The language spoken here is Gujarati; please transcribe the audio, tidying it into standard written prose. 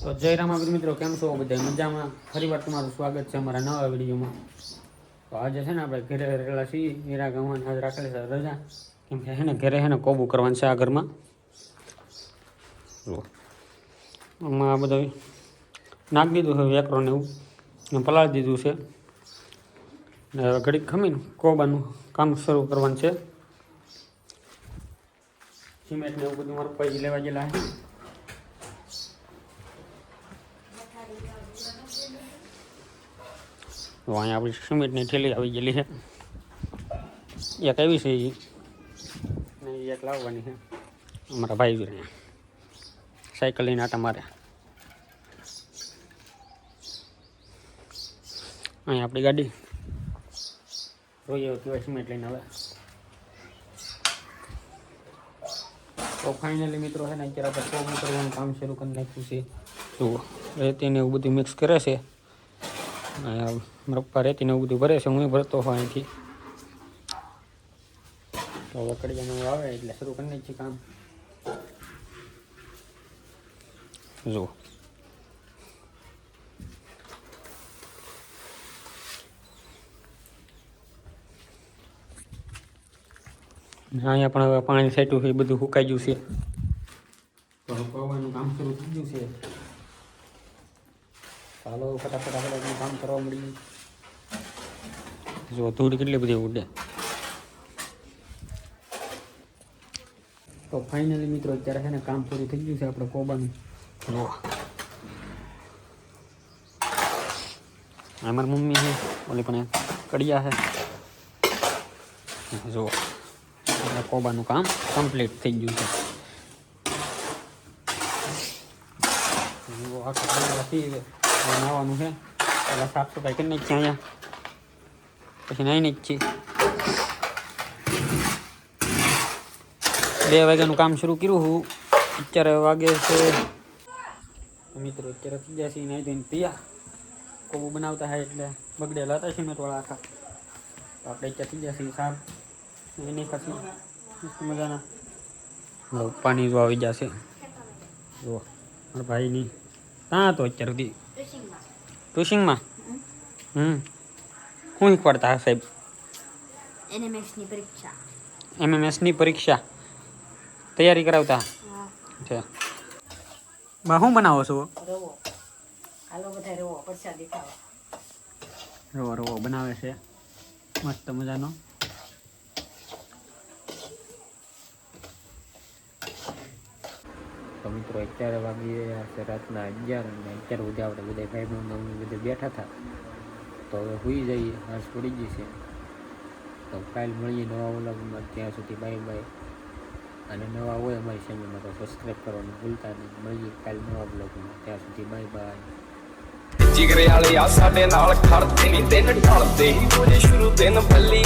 તો જય રામાપીર મિત્રો, કેમ છો બધા? મજામાં? ફરીવાર તમારું સ્વાગત છે અમારા નવા વિડીયોમાં. તો આજે છે ને આપણે ઘરે રહેલા છીએ હીરા ગામમાં. આજ રાખેલી છે રજા, કેમ કે છે ને ઘરે છે ને કોબું કરવાનું છે આ ઘરમાં. જો આમાં આ બધું નાખી દીધું છે વેકરો ને એવું, ને પલાળી દીધું છે. ને હવે ઘડીક ખમીને કોબાનું કામ શરૂ કરવાનું છે. સિમેન્ટ ને એવું બધું મારું પૈસા લેવા ગયેલા છે. તો અહીંયા આપણી સિમેન્ટની થેલી આવી ગયેલી છે. એક આવી છે ને એક લાવવાની છે. અમારા ભાઈ સાયકલ લઈને આટા મારે. અહીંયા આપણી ગાડી જોઈએ કેવાય સિમેન્ટ લઈને આવે. તો ફાઇનલી મિત્રો છે ને અત્યારે આપણે કોબું કરવાનું કામ શરૂ કરી નાખ્યું છે. જુઓ રેતીને એવું બધું મિક્સ કરે છે. મારા પપ્પા રેતીને એવું બધું ભરે છે, હું ભરતો હોય અહીંથી. તો વકડીયાનું આવે એટલે શરૂ કરી નાખીએ કામ. જુઓ અહીંયા પણ હવે પાણી છાંટ્યું છે, એ બધું સુકાઈ ગયું છે. તો પવાનું કામ શરૂ થઈ ગયું છે. ચાલો ફટાફટ આપણે કામ કરવા મળીએ. જો ધૂળ કેટલી બધી ઉડે. તો ફાઇનલી મિત્રો અત્યારે છે ને કામ પૂરું થઈ ગયું છે આપણે કોબાનું. જો અમારી મમ્મી છે, ઓલી પણ કડિયા છે. જો કોબાનું કામ કમ્પ્લીટ થઈ ગયું છે. નાવાનું છે, પહેલાં સાફ સફાઈ કરી નાખીએ અહીંયા, પછી નાહી નાખીએ. 2 વાગ્યાનું કામ શરૂ કર્યું હું. અત્યારે વાગે છે મિત્રો, અત્યારે થઈ ગયા છે નાહી ધોઈને પિયા. કોબું બનાવતા હોય એટલે બગડેલા હતા સિમેન્ટવાળા આખા. તો આપણે અત્યારે થઈ ગયા છીએ સાફ એની ખાસી મસ્ત મજાના. પાણી જો આવી જશે. જો મારા ભાઈની ક્યાં હતો અત્યાર સુધી? ટ્યુશનમાં. શું શીખવાડતા સાહેબ? એમએમએસની પરીક્ષા તૈયારી કરાવતા છે. બા શું બનાવો છો? રવો રવો બનાવે છે મસ્ત મજાનો. તો મિત્રો અત્યારે વાગી રહ્યા છે રાતના 11 અને અત્યારે સુધી આપણે બધા ભાઈ બહેનો બધે બેઠા હતા. તો હવે સુઈ જઈએ, હાથ પડી ગઈ છે. તો કાલ મળીએ નવા વ્લોગમાં. ત્યાં સુધી બાય બાય. અને નવા હોય અમારી ચેનલમાં તો સબસ્ક્રાઈબ કરવાનું ભૂલતા નહીં. મળીએ કાલ નવા વ્લોગમાં. ત્યાં સુધી બાય બાય. ਜਿਗਰੇ ਵਾਲੇ ਆ ਸਾਡੇ ਨਾਲ ਖੜਦੇ ਨਹੀਂ ਦਿਨ ਢਲਦੇ ਹੀ ਰੋਜ਼ ਸ਼ੁਰੂ ਦਿਨ ਭੱਲੀ